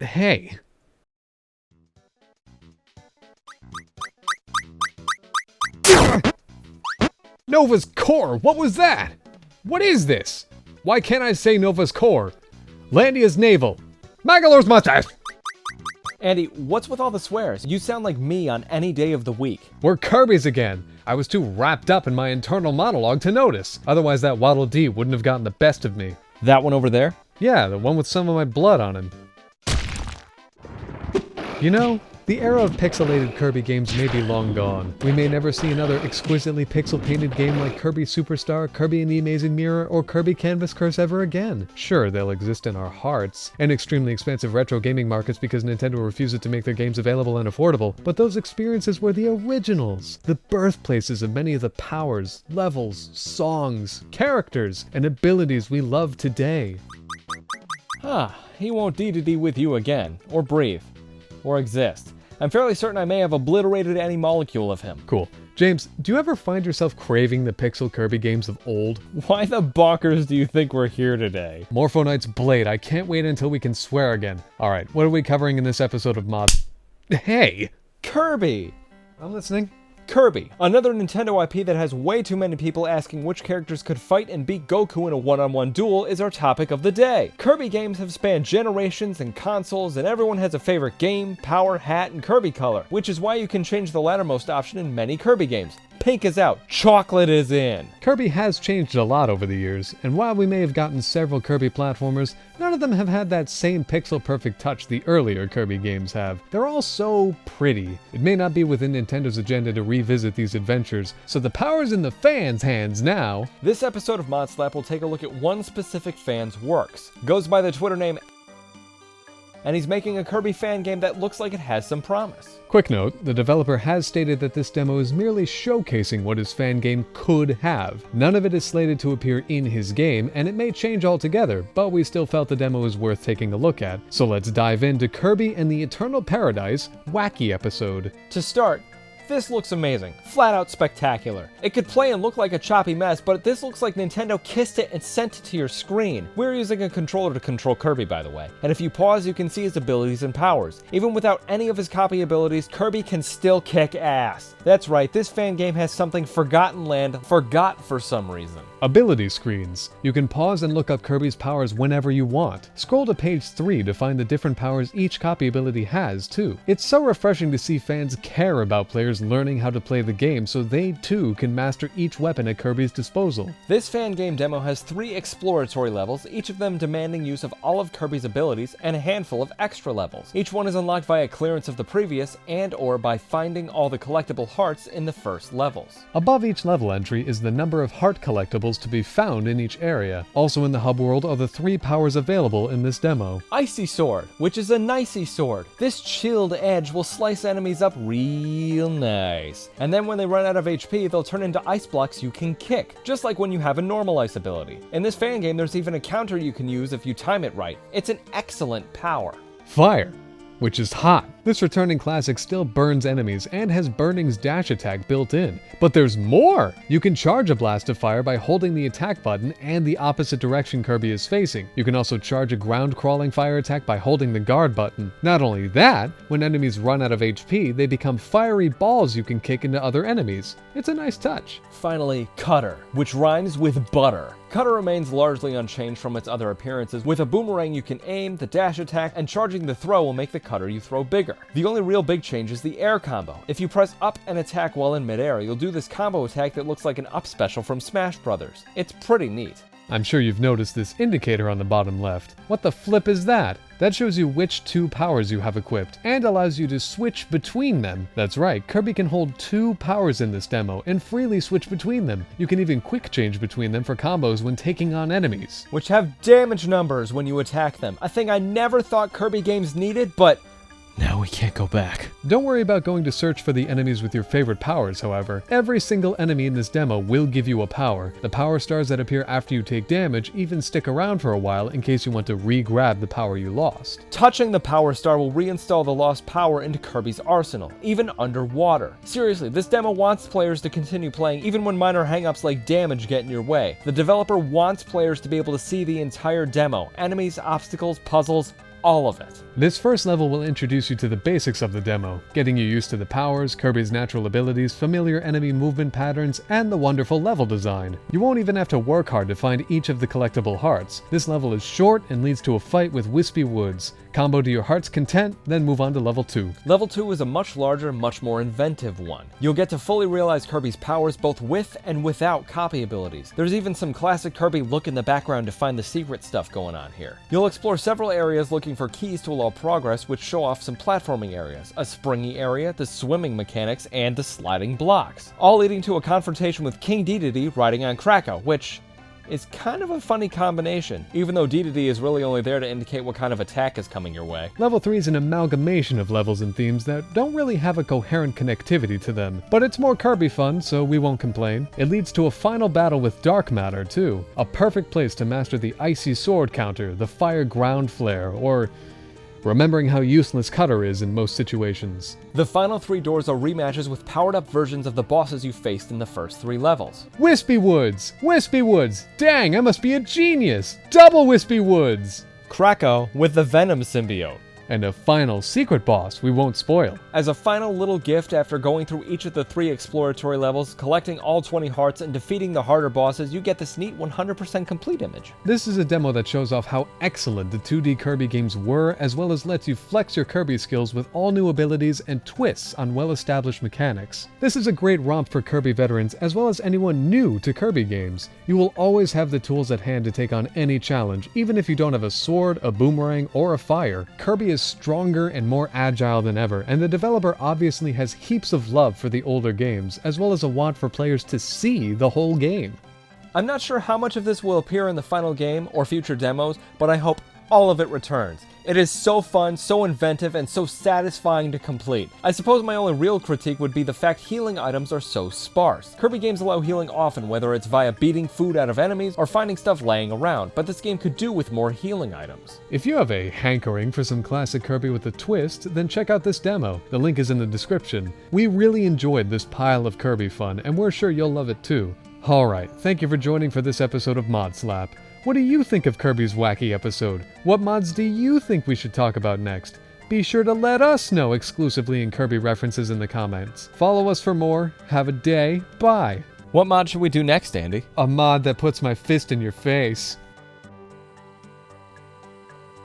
Hey. Nova's core, what was that? What is this? Why can't I say Nova's core? Landia's navel. Magalor's mustache. Andy, what's with all the swears? You sound like me on any day of the week. We're Kirby's again. I was too wrapped up in my internal monologue to notice. Otherwise that Waddle Dee wouldn't have gotten the best of me. That one over there? Yeah, the one with some of my blood on him. You know, the era of pixelated Kirby games may be long gone. We may never see another exquisitely pixel-painted game like Kirby Superstar, Kirby and the Amazing Mirror, or Kirby Canvas Curse ever again. Sure, they'll exist in our hearts, and extremely expansive retro gaming markets because Nintendo refuses to make their games available and affordable, but those experiences were the originals, the birthplaces of many of the powers, levels, songs, characters, and abilities we love today. He won't D-to-D with you again, or breathe, or exist. I'm fairly certain I may have obliterated any molecule of him. Cool. James, do you ever find yourself craving the pixel Kirby games of old? Why the bonkers do you think we're here today? Morpho Knight's Blade, I can't wait until we can swear again. Alright, what are we covering in this episode of Hey! Kirby! I'm listening. Kirby, another Nintendo IP that has way too many people asking which characters could fight and beat Goku in a one-on-one duel is our topic of the day. Kirby games have spanned generations and consoles, and everyone has a favorite game, power, hat, and Kirby color, which is why you can change the lattermost option in many Kirby games. Pink is out, chocolate is in. Kirby has changed a lot over the years, and while we may have gotten several Kirby platformers, none of them have had that same pixel-perfect touch the earlier Kirby games have. They're all so pretty. It may not be within Nintendo's agenda to revisit these adventures, so the power's in the fans' hands now. This episode of ModSlap will take a look at one specific fan's works. Goes by the Twitter name, and he's making a Kirby fan game that looks like it has some promise. Quick note, the developer has stated that this demo is merely showcasing what his fan game could have. None of it is slated to appear in his game, and it may change altogether, but we still felt the demo is worth taking a look at. So let's dive into Kirby and the Eternal Paradise Wacky episode. To start, this looks amazing, flat out spectacular. It could play and look like a choppy mess, but this looks like Nintendo kissed it and sent it to your screen. We're using a controller to control Kirby, by the way, and if you pause you can see his abilities and powers. Even without any of his copy abilities, Kirby can still kick ass. That's right, this fan game has something Forgotten Land forgot for some reason. Ability screens. You can pause and look up Kirby's powers whenever you want. Scroll to page 3 to find the different powers each copy ability has, too. It's so refreshing to see fans care about players learning how to play the game so they, too, can master each weapon at Kirby's disposal. This fan game demo has 3 exploratory levels, each of them demanding use of all of Kirby's abilities, and a handful of extra levels. Each one is unlocked via clearance of the previous, and/or by finding all the collectible hearts in the first levels. Above each level entry is the number of heart collectibles to be found in each area. Also in the hub world are the 3 powers available in this demo. Icy Sword, which is a nicey sword. This chilled edge will slice enemies up real nice. And then when they run out of HP, they'll turn into ice blocks you can kick, just like when you have a normal ice ability. In this fan game, there's even a counter you can use if you time it right. It's an excellent power. Fire, which is hot. This returning classic still burns enemies and has Burning's dash attack built in. But there's more! You can charge a blast of fire by holding the attack button and the opposite direction Kirby is facing. You can also charge a ground crawling fire attack by holding the guard button. Not only that, when enemies run out of HP, they become fiery balls you can kick into other enemies. It's a nice touch. Finally, Cutter, which rhymes with butter. Cutter remains largely unchanged from its other appearances. With a boomerang you can aim, the dash attack, and charging the throw will make the cutter you throw bigger. The only real big change is the air combo. If you press up and attack while in midair, you'll do this combo attack that looks like an up special from Smash Brothers. It's pretty neat. I'm sure you've noticed this indicator on the bottom left. What the flip is that? That shows you which 2 powers you have equipped, and allows you to switch between them. That's right, Kirby can hold 2 powers in this demo, and freely switch between them. You can even quick change between them for combos when taking on enemies, which have damage numbers when you attack them. A thing I never thought Kirby games needed, but now we can't go back. Don't worry about going to search for the enemies with your favorite powers, however. Every single enemy in this demo will give you a power. The power stars that appear after you take damage even stick around for a while in case you want to re-grab the power you lost. Touching the power star will reinstall the lost power into Kirby's arsenal, even underwater. Seriously, this demo wants players to continue playing even when minor hangups like damage get in your way. The developer wants players to be able to see the entire demo, enemies, obstacles, puzzles, all of it. This first level will introduce you to the basics of the demo, getting you used to the powers, Kirby's natural abilities, familiar enemy movement patterns, and the wonderful level design. You won't even have to work hard to find each of the collectible hearts. This level is short and leads to a fight with Wispy Woods. Combo to your heart's content, then move on to level 2. Level 2 is a much larger, much more inventive one. You'll get to fully realize Kirby's powers both with and without copy abilities. There's even some classic Kirby look in the background to find the secret stuff going on here. You'll explore several areas looking for keys to allow progress, which show off some platforming areas, a springy area, the swimming mechanics, and the sliding blocks. All leading to a confrontation with King Dedede riding on Krakow, which is kind of a funny combination, even though Dedede is really only there to indicate what kind of attack is coming your way. Level 3 is an amalgamation of levels and themes that don't really have a coherent connectivity to them, but it's more Kirby fun, so we won't complain. It leads to a final battle with Dark Matter, too. A perfect place to master the icy sword counter, the fire ground flare, or remembering how useless Cutter is in most situations. The final 3 doors are rematches with powered-up versions of the bosses you faced in the first 3 levels. Wispy Woods! Wispy Woods! Dang, I must be a genius! Double Wispy Woods! Krakow with the Venom symbiote. And a final secret boss we won't spoil. As a final little gift after going through each of the 3 exploratory levels, collecting all 20 hearts, and defeating the harder bosses, you get this neat 100% complete image. This is a demo that shows off how excellent the 2D Kirby games were, as well as lets you flex your Kirby skills with all new abilities and twists on well-established mechanics. This is a great romp for Kirby veterans as well as anyone new to Kirby games. You will always have the tools at hand to take on any challenge, even if you don't have a sword, a boomerang, or a fire. Kirby is stronger and more agile than ever, and the developer obviously has heaps of love for the older games, as well as a want for players to see the whole game. I'm not sure how much of this will appear in the final game or future demos, but I hope all of it returns. It is so fun, so inventive, and so satisfying to complete. I suppose my only real critique would be the fact healing items are so sparse. Kirby games allow healing often, whether it's via beating food out of enemies or finding stuff laying around, but this game could do with more healing items. If you have a hankering for some classic Kirby with a twist, then check out this demo. The link is in the description. We really enjoyed this pile of Kirby fun, and we're sure you'll love it too. Alright, thank you for joining for this episode of ModSlap. What do you think of Kirby's Wacky episode? What mods do you think we should talk about next? Be sure to let us know exclusively in Kirby references in the comments. Follow us for more. Have a day. Bye. What mod should we do next, Andy? A mod that puts my fist in your face.